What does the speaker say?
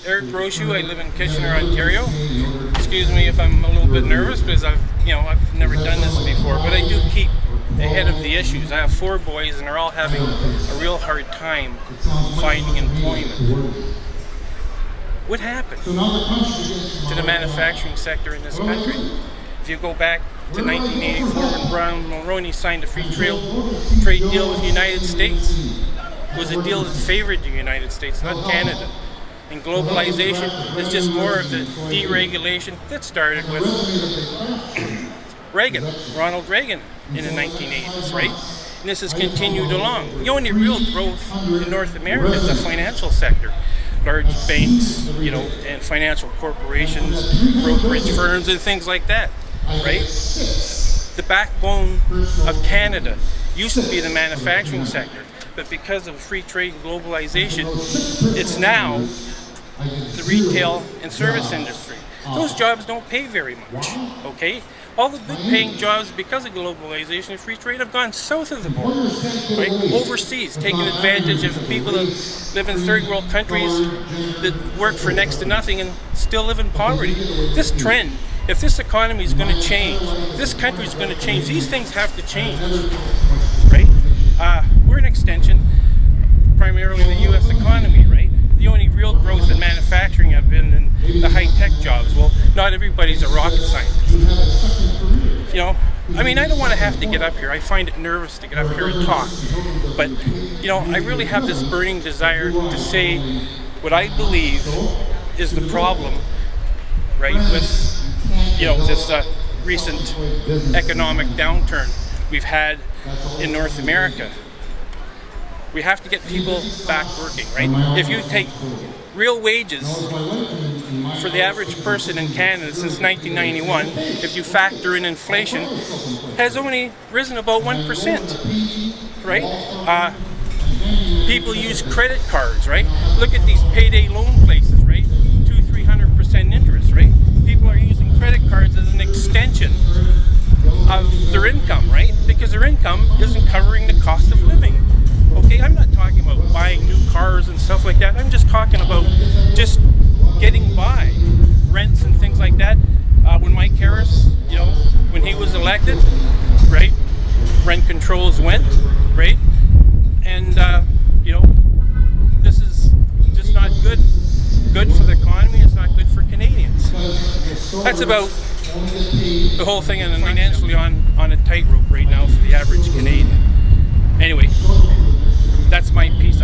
Eric Blochu. I live in Kitchener, Ontario. Excuse me if I'm a little bit nervous because I've never done this before, but I do keep ahead of the issues. I have 4 boys and they're all having a real hard time finding employment. What happened to the manufacturing sector in this country? If you go back to 1984 when Brown Mulroney signed a free trade deal with the United States, it was a deal that favored the United States, not Canada. And globalization is just more of the deregulation that started with Reagan, Ronald Reagan in the 1980s, right? And this has continued along. The only real growth in North America is the financial sector. Large banks, and financial corporations, brokerage firms, and things like that, right? The backbone of Canada used to be the manufacturing sector, but because of free trade and globalization, it's now the retail and service industry. Those jobs don't pay very much, okay? All the good paying jobs because of globalization and free trade have gone south of the border, right? Overseas, taking advantage of people that live in third world countries that work for next to nothing and still live in poverty. This trend, if this economy is going to change, this country is going to change, these things have to change, right? We're an extension, primarily the U.S. economy, right? The only real growth in manufacturing have been in the high-tech jobs. Well, not everybody's a rocket scientist. I mean, I don't want to have to get up here. I find it nervous to get up here and talk. But, I really have this burning desire to say what I believe is the problem, right, with, this recent economic downturn we've had in North America. We have to get people back working, right? If you take real wages for the average person in Canada since 1991, if you factor in inflation, has only risen about 1%, right? People use credit cards, right? Look at these payday loan places, right? 200–300% interest, right? People are using credit cards as an extension of their income, right? Because their income isn't covering the cost of living. Okay, I'm not talking about buying new cars and stuff like that. I'm just talking about just getting by, rents and things like that. When Mike Harris, when he was elected, right, rent controls went, right, and this is just not good for the economy. It's not good for Canadians. That's about the whole thing, and financially on a tightrope right now for the average Canadian. Anyway, that's my piece.